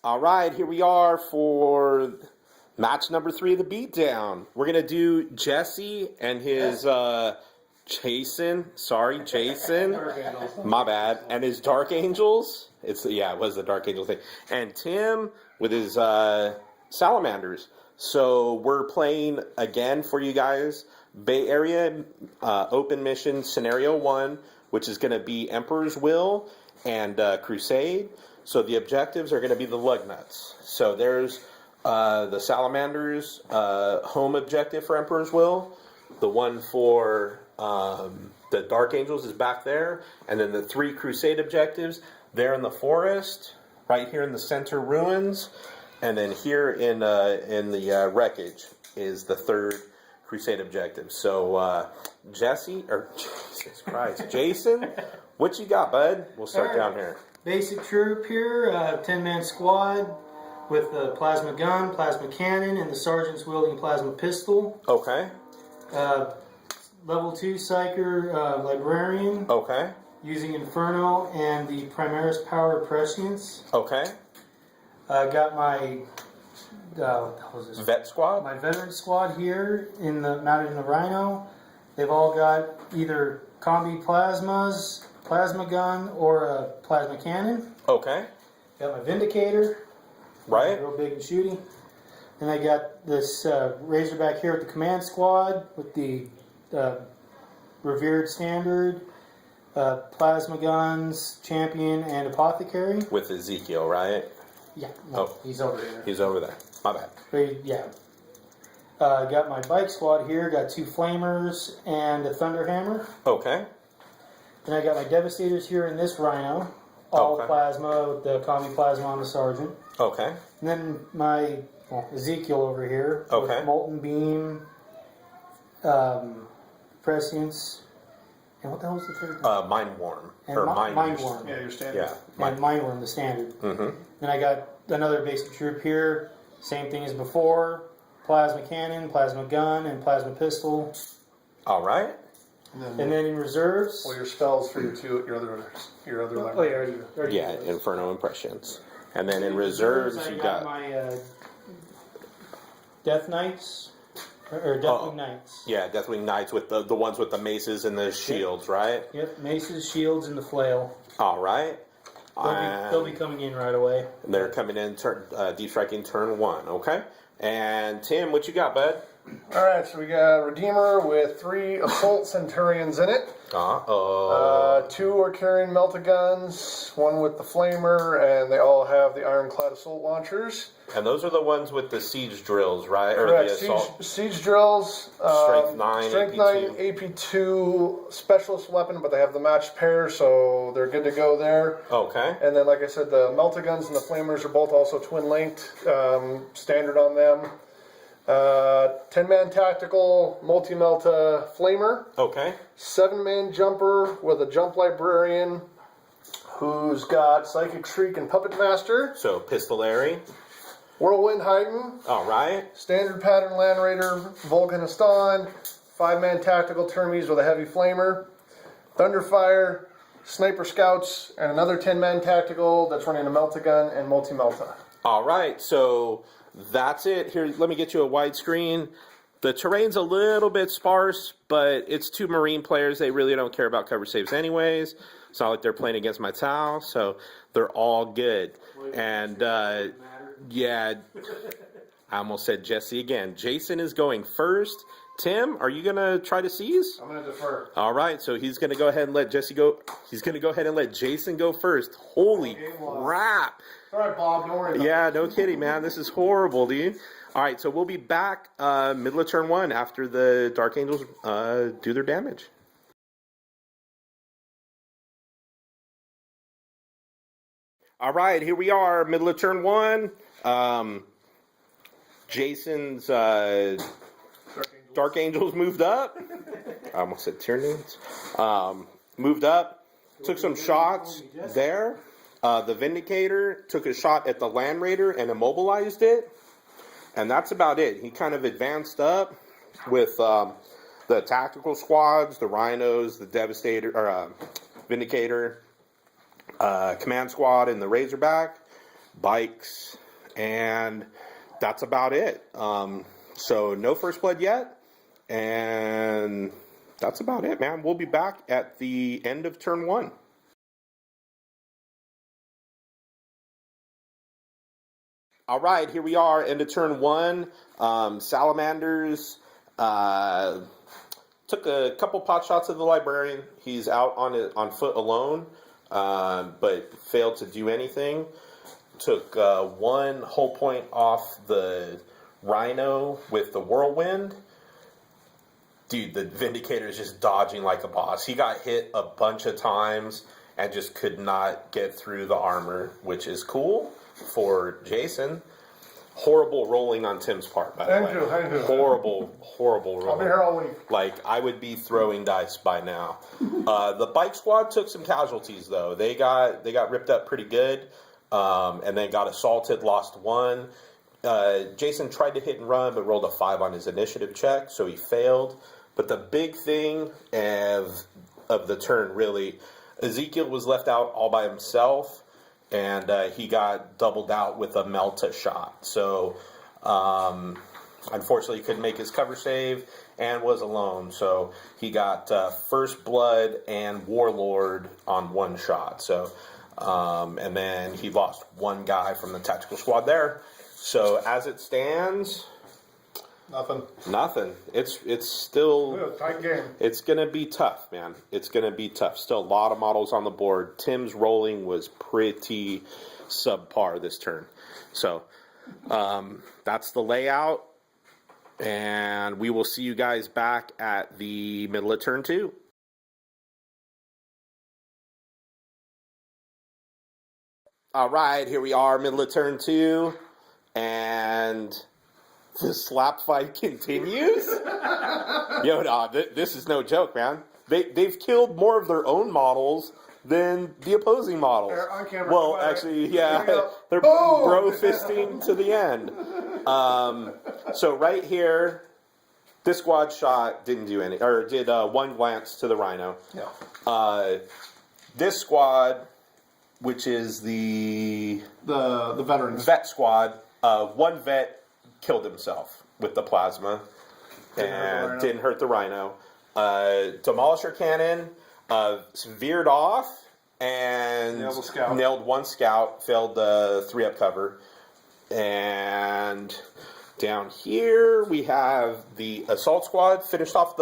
All right, here we are for match number 3 of the beatdown. We're going to do Jesse and his Jason, my bad, and his Dark Angels. It was the Dark Angel thing. And Tim with his Salamanders. So we're playing again for you guys Bay Area open mission Scenario 1, which is going to be Emperor's Will and Crusade. So the objectives are going to be the lug nuts. So there's the Salamanders home objective for Emperor's Will. The one for the Dark Angels is back there. And then the 3 Crusade objectives, they're in the forest, right here in the center ruins. And then here in the wreckage is the 3rd Crusade objective. So Jesus Christ, Jason, what you got, bud? We'll start down here. Basic troop here, 10-man squad with a plasma gun, plasma cannon, and the sergeant's wielding a plasma pistol. Okay. Level 2 Psyker librarian. Okay. Using Inferno and the Primaris Power Prescience. Okay. Got my Vet squad. My veteran squad here mounted in the Rhino. They've all got either combi plasmas, plasma gun, or a plasma cannon. Okay. Got my Vindicator. Right. Real big and shooty. And I got this Razorback here with the command squad with the revered standard, plasma guns, champion, and apothecary. With Ezekiel, right? Yeah. No, he's over there. He's over there. My bad. But, yeah. Got my bike squad here. Got 2 flamers and a thunderhammer. Okay. And I got my devastators here in this Rhino, all plasma with the combi plasma on the sergeant. Okay. And then my Ezekiel over here. Okay. With molten beam, prescience, and what the hell was the third one? Mind Worm. And or Mind Worm. Yeah, your standard. Yeah. And Mind Worm, the standard. Mm-hmm. Then I got another basic troop here. Same thing as before. Plasma cannon, plasma gun, and plasma pistol. All right. And then in reserves. Well, your spells for your other Oh, yeah, already Yeah, Inferno Impressions. And then in reserves, you got my Death Knights. Or Deathwing Knights. Yeah, Deathwing Knights with the ones with the maces and the shields, right? Yep, maces, shields, and the flail. All right. They'll be coming in right away. They're coming in, deep striking turn 1, okay? And Tim, what you got, bud? Alright, so we got Redeemer with 3 Assault Centurions in it. 2 are carrying melta guns, 1 with the flamer, and they all have the ironclad assault launchers. And those are the ones with the siege drills, right? Or Correct. the assault. Siege drills. Strength 9, Strength AP2. 9, AP2 specialist weapon, but they have the matched pair, so they're good to go there. Okay. And then, like I said, the melta guns and the flamers are both also twin-linked, standard on them. 10-man tactical multi-melta flamer. Okay. 7-man jumper with a jump librarian who's got psychic shriek and puppet master. So pistolary. Whirlwind Heighten. All right. Standard pattern Land Raider Volcanistan. 5-man tactical Termes with a heavy flamer. Thunderfire, Sniper Scouts, and another 10-man tactical that's running a melta gun and multi-melta. All right. So that's it. Here, let me get you a widescreen. The terrain's a little bit sparse, but it's 2 Marine players. They really don't care about cover saves anyways. It's not like they're playing against my Tau, so they're all good. And, yeah, I almost said Jesse again. Jason is going first. Tim, are you going to try to seize? I'm going to defer. All right, so he's going to go ahead and let Jesse go. He's going to go ahead and let Jason go first. Holy crap. All right, Bob, don't worry about Yeah, no kidding, man. This is horrible, dude. All right, so we'll be back middle of turn 1 after the Dark Angels do their damage. All right, here we are, middle of turn 1. Jason's Dark Angels moved up. I almost said Tyranids. Moved up, took some shots there. The Vindicator took a shot at the Land Raider and immobilized it. And that's about it. He kind of advanced up with the tactical squads, the Rhinos, the Devastator, Vindicator, Command Squad, and the Razorback. bikes, and that's about it. So no first blood yet, and that's about it, man. We'll be back at the end of turn 1. All right, here we are, end of turn 1. Salamanders took a couple pot shots of the librarian. He's out on foot alone, but failed to do anything. Took 1 whole point off the rhino with the whirlwind. Dude, the Vindicator is just dodging like a boss. He got hit a bunch of times and just could not get through the armor, which is cool for Jason. Horrible rolling on Tim's part, by the way. Thank you. Horrible rolling. I'll be here all week. Like, I would be throwing dice by now. The bike squad took some casualties, though. They got ripped up pretty good, and then got assaulted, lost 1. Jason tried to hit and run, but rolled a 5 on his initiative check, so he failed. But the big thing of the turn, really, Ezekiel was left out all by himself, and he got doubled out with a Melta shot. So, unfortunately, he couldn't make his cover save and was alone. So he got First Blood and Warlord on 1 shot. So, and then he lost 1 guy from the tactical squad there. So as it stands, nothing. It's still tight game. It's gonna be tough, man. It's gonna be tough. Still a lot of models on the board. Tim's rolling was pretty subpar this turn. So that's the layout, and we will see you guys back at the middle of turn 2. All right, here we are, middle of turn 2, and the slap fight continues? Yo, no, this is no joke, man. They've killed more of their own models than the opposing models. They're on camera. Well, actually, yeah, they're bro fisting to the end. So right here, this squad shot didn't do any, or did 1 glance to the rhino. Yeah. This squad, which is the veterans. vet squad, 1 vet killed himself with the plasma and didn't hurt the rhino. Demolisher cannon veered off and nailed 1 scout, failed the 3-up cover. And down here we have the assault squad finished off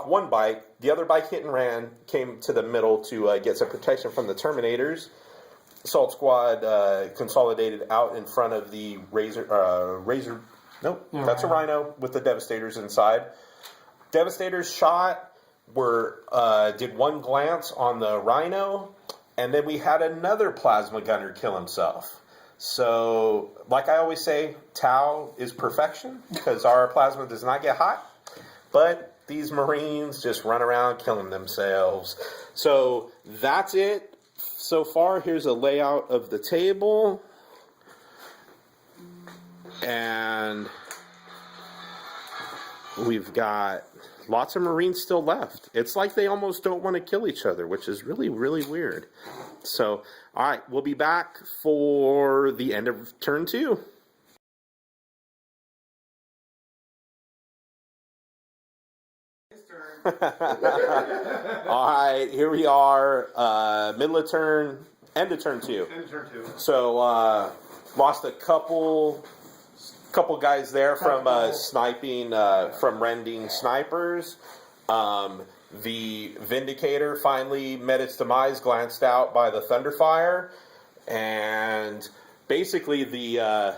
1 bike. The other bike hit and ran, came to the middle to get some protection from the Terminators. Assault squad consolidated out in front of the Razor. Nope, that's a Rhino with the Devastators inside. Devastators shot did 1 glance on the Rhino, and then we had another plasma gunner kill himself. So, like I always say, Tau is perfection because our plasma does not get hot, but these Marines just run around killing themselves. So that's it. So far, here's a layout of the table, and we've got lots of Marines still left. It's like they almost don't want to kill each other, which is really, really weird. So, all right, we'll be back for the end of turn 2. All right, here we are, middle of turn, end of turn 2. End of turn 2. So, lost a couple guys there from sniping, from rending snipers. The Vindicator finally met its demise, glanced out by the Thunderfire, and basically the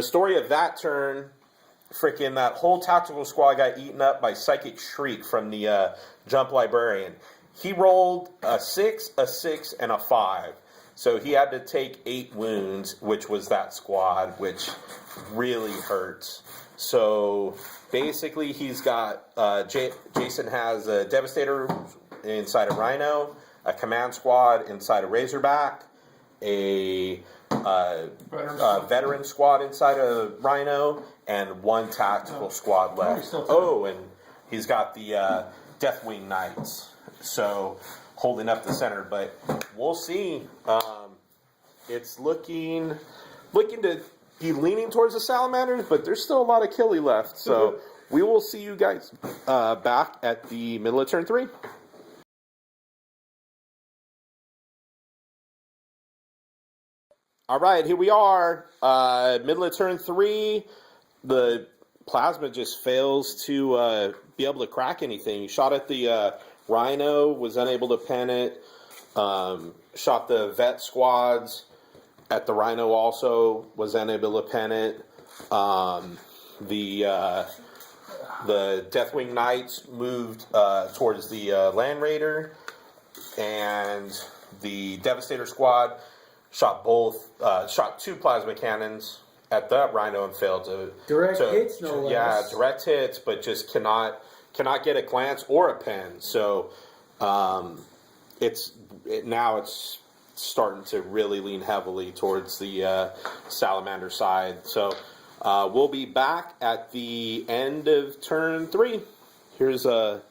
story of that turn. Freaking that whole tactical squad got eaten up by Psychic Shriek from the Jump Librarian. He rolled a 6, a 6, and a 5. So he had to take 8 wounds, which was that squad, which really hurts. So basically he's got, Jason has a Devastator inside a Rhino, a Command Squad inside a Razorback, a veteran squad inside a Rhino, and 1 tactical squad left. Oh, and he's got the Deathwing Knights, so holding up the center. But we'll see. it's looking to be leaning towards the Salamanders, but there's still a lot of killie left. So we will see you guys back at the middle of turn 3. All right, here we are, middle of turn 3. The plasma just fails to be able to crack anything. You shot at the Rhino, was unable to pen it. Shot the vet squads at the Rhino, also was unable to pen it. The Deathwing Knights moved towards the Land Raider, and the Devastator squad shot 2 plasma cannons at that Rhino and failed to Direct hits, no less. Yeah, direct hits, but just cannot get a glance or a pen. So it's starting to really lean heavily towards the Salamander side. So we'll be back at the end of turn 3. Here's a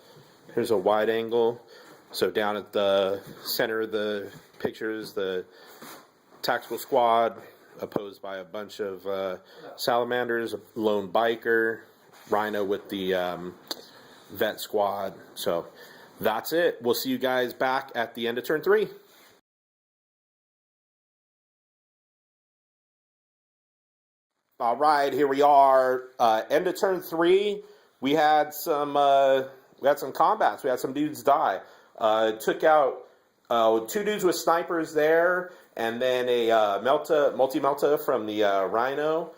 wide angle. So down at the center of the pictures, the tactical squad opposed by a bunch of Salamanders, a lone biker, Rhino with the vet squad. So that's it. We'll see you guys back at the end of turn 3. All right, here we are. End of turn 3. We had some combats. We had some dudes die. Took out 2 dudes with snipers there, and then a multi-melta from the Rhino.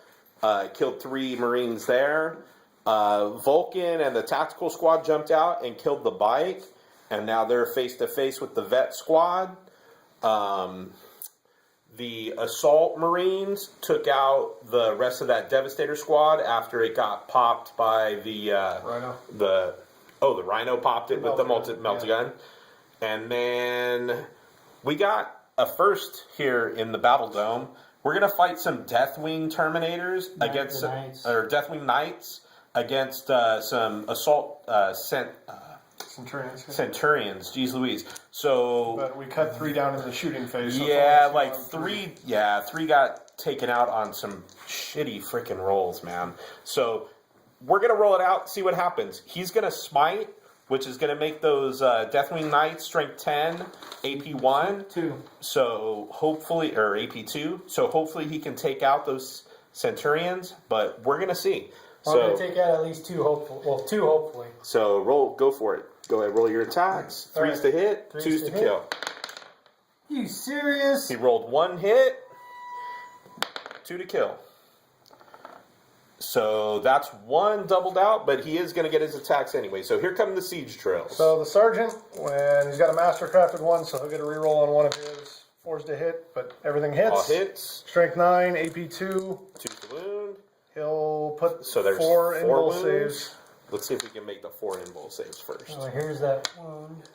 Killed 3 Marines there. Vulcan and the tactical squad jumped out and killed the bike, and now they're face to face with the vet squad. The assault Marines took out the rest of that Devastator squad after it got popped by the Rhino. The Rhino popped it with the multi-gun. And then we got a first here in the BattleDome. We're gonna fight some Deathwing Terminators against Deathwing Knights against some assault Centurions. Jeez Louise. So, but we cut 3 down in the shooting phase. So three got taken out on some shitty freaking rolls, man. So we're gonna roll it out, see what happens. He's gonna smite, which is gonna make those Deathwing Knights strength 10, AP 1, 2. So hopefully, or AP 2. So hopefully he can take out those Centurions, but we're gonna see. I'm going to take out at least 2, two hopefully. So go for it. Go ahead, roll your attacks. 3's to hit, 2's to kill. You serious? He rolled 1 hit, 2 to kill. So that's 1 doubled out, but he is going to get his attacks anyway. So here come the siege drills. So the sergeant, when he's got a master crafted 1, so he'll get a reroll on one of his 4s to hit, but everything hits. All hits. Strength 9, AP 2. 2 to wound. He'll put So there's 4 invul wounds. saves. Let's see if we can make the 4 invul saves first. Oh, here's that wound.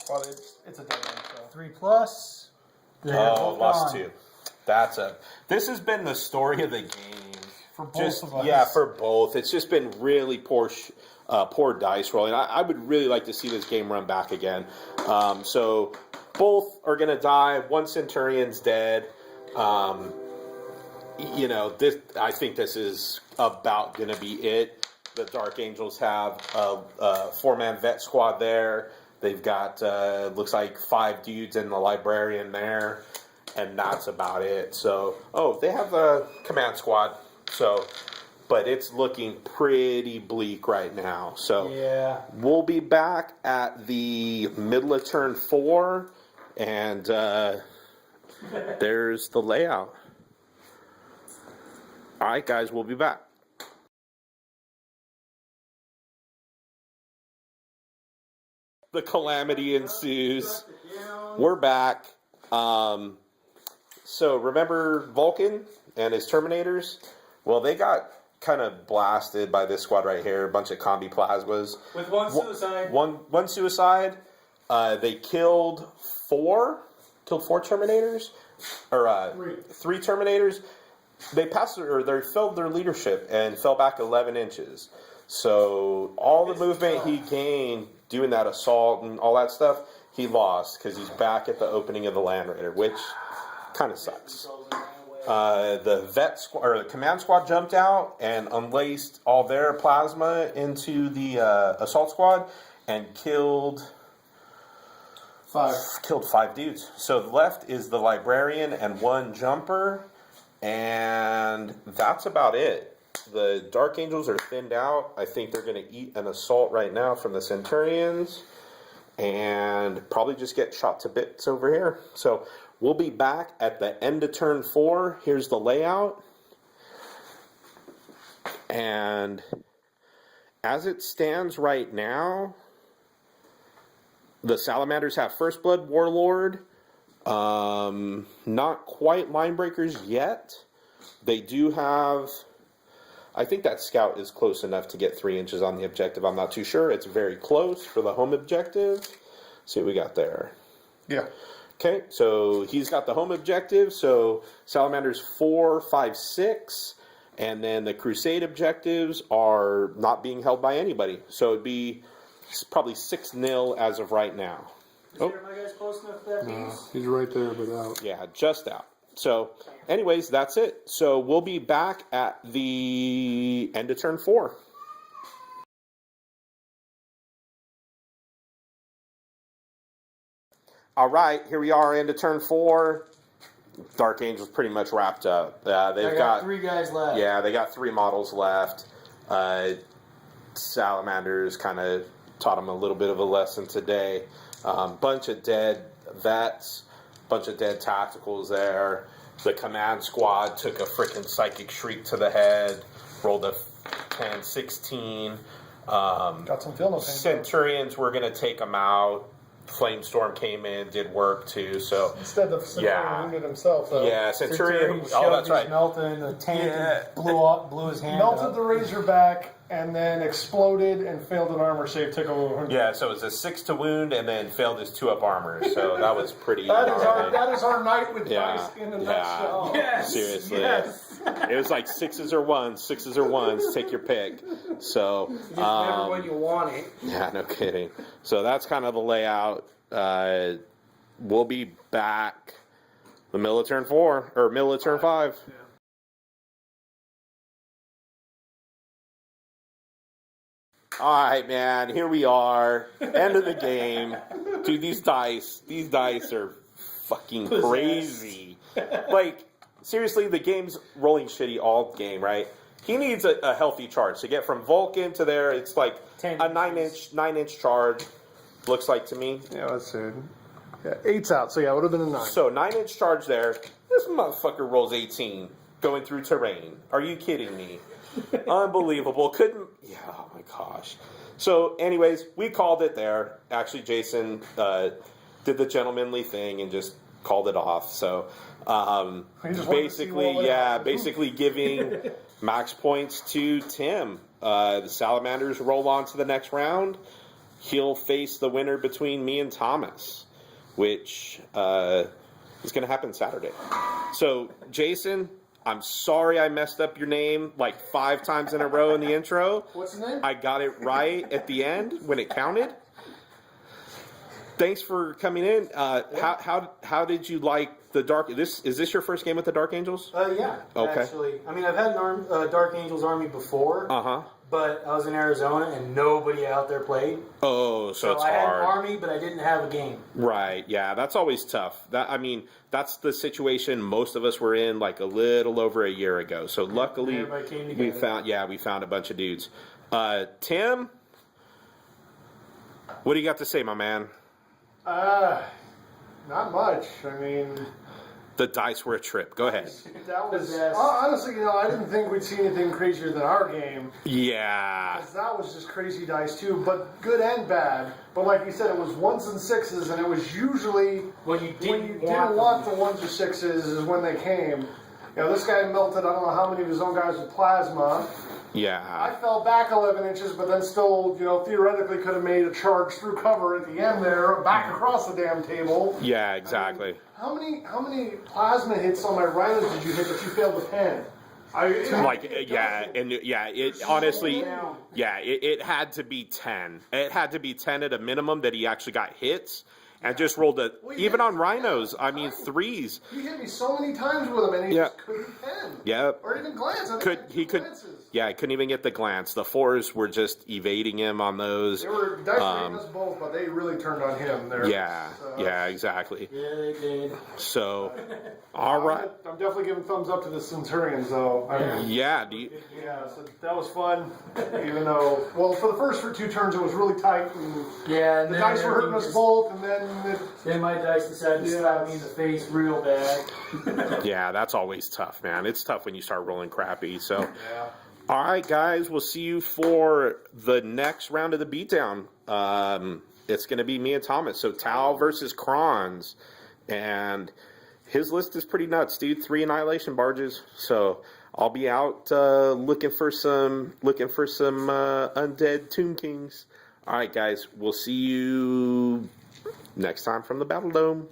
Well, it's a dead one, so. 3 plus. Lost 2. This has been the story of the game. For both of us. Yeah, for both. It's just been really poor dice rolling. I would really like to see this game run back again. So both are going to die. 1 Centurion's dead. I think this is about going to be it. The Dark Angels have a 4-man vet squad there. They've got, looks like 5 dudes and the librarian there. And that's about it. So, they have a command squad. So, but it's looking pretty bleak right now. So, yeah. We'll be back at the middle of turn 4. And there's the layout. All right, guys, we'll be back. The calamity ensues. We're back. So remember Vulcan and his Terminators? Well, they got kind of blasted by this squad right here. A bunch of combi plasmas. With 1 suicide. One suicide. They killed 4 Terminators, or 3 Terminators. They filled their leadership and fell back 11 inches. So all the movement he gained doing that assault and all that stuff, he lost because he's back at the opening of the Land Raider, which kind of sucks. the the command squad jumped out and unlaced all their plasma into the assault squad and killed 5 dudes. So left is the librarian and 1 jumper, and that's about it. The Dark Angels are thinned out. I think they're going to eat an assault right now from the Centurions and probably just get shot to bits over here. So we'll be back at the end of turn 4. Here's the layout. And as it stands right now, the Salamanders have First Blood Warlord. Not quite Line Breakers yet. They do have... I think that scout is close enough to get 3 inches on the objective. I'm not too sure. It's very close for the home objective. See what we got there. Yeah. Okay, so he's got the home objective. So Salamanders 4, 5, 6. And then the Crusade objectives are not being held by anybody. So it'd be probably 6-0 as of right now. Is my guys close enough for that piece? He's right there, but out. Yeah, just out. So, anyways, that's it. So we'll be back at the end of turn 4. All right, here we are, end of turn 4. Dark Angel's pretty much wrapped up. They've got 3 guys left. Yeah, they got 3 models left. Salamanders kind of taught them a little bit of a lesson today. Bunch of dead vets. Bunch of dead tacticals there. The command squad took a freaking psychic shriek to the head, rolled a 10-16. Got some field notes. Centurions were going to take them out. Flamestorm came in, did work too. So instead of Centurion wounded himself, though. Yeah, Centurion. Oh, that's right. Melted the tank and blew his hand. Melted up. the Razorback and then exploded and failed an armor save. Took a wound. Yeah, so it was a 6 to wound and then failed his 2-up armor. So that was pretty. That is our night with dice in a nutshell. Yes. Seriously. Yes. It was like 6s or 1s. Take your pick. So Just never when you want it. yeah, no kidding. So that's kind of the layout. We'll be back the middle of turn 4 or middle of turn 5. Yeah. All right, man. Here we are. End of the game. Dude, these dice are fucking crazy. Like, seriously, the game's rolling shitty all game, right? He needs a healthy charge to get from Vulcan to there. It's like a 9-inch charge. Looks like to me. Yeah, let's see. Yeah, 8's out, so yeah, it would have been a 9. So 9-inch charge there. This motherfucker rolls 18 going through terrain. Are you kidding me? Unbelievable. Couldn't. Yeah. Oh my gosh. So, anyways, we called it there. Actually, Jason did the gentlemanly thing and just called it off. So, basically giving max points to Tim. The Salamanders roll on to the next round. He'll face the winner between me and Thomas, which is going to happen Saturday. So, Jason, I'm sorry I messed up your name like 5 times in a row in the intro. What's his name? I got it right at the end when it counted. Thanks for coming in. How did you like the Dark? Is this your first game with the Dark Angels? Yeah. Okay. Actually, I mean, I've had an Dark Angels army before. But I was in Arizona and nobody out there played. Oh, so it's I had hard. an army, but I didn't have a game. Right. Yeah, that's always tough. That's the situation most of us were in like a little over a year ago. So luckily, everybody came together. we found a bunch of dudes. Tim, what do you got to say, my man? Not much. I mean, the dice were a trip. Go ahead. That was honestly, I didn't think we'd see anything crazier than our game. Yeah. That was just crazy dice too, but good and bad. But like you said, it was 1s and 6s, and it was usually when you didn't want the 1s or 6s is when they came. This guy melted. I don't know how many of his own guys with plasma. Yeah. I fell back 11 inches, but then still, theoretically could have made a charge through cover at the end there, back across the damn table. Yeah, exactly. I mean, how many plasma hits on my rhinos did you hit that you failed to pen? It had to be 10. It had to be 10 at a minimum that he actually got hits. and just rolled a, Well, even yeah. on rhinos, I mean, threes. He hit me so many times with them, and he Yeah. just couldn't pen. Yeah. Or even glance. I think I had He two could, glances. yeah, he couldn't even get the glance. The fours were just evading him on those. They were dice us both, but they really turned on him there. Yeah, yeah, exactly. Yeah, they did. So, all right. I'm definitely giving thumbs up to the Centurions, though. I mean, Yeah, do you, yeah, so that was fun. Even though, well, for the first 2 turns, it was really tight. And Yeah, and the then dice were hurting us both, and then my dice decided to slap me in the face real bad. yeah, that's always tough, man. It's tough when you start rolling crappy. So, yeah. all right, guys, we'll see you for the next round of the beatdown. It's going to be me and Thomas. So Tau versus Krons, and his list is pretty nuts, dude. 3 annihilation barges. So I'll be out looking for some undead Tomb Kings. All right, guys, we'll see you next time from the Battle Dome.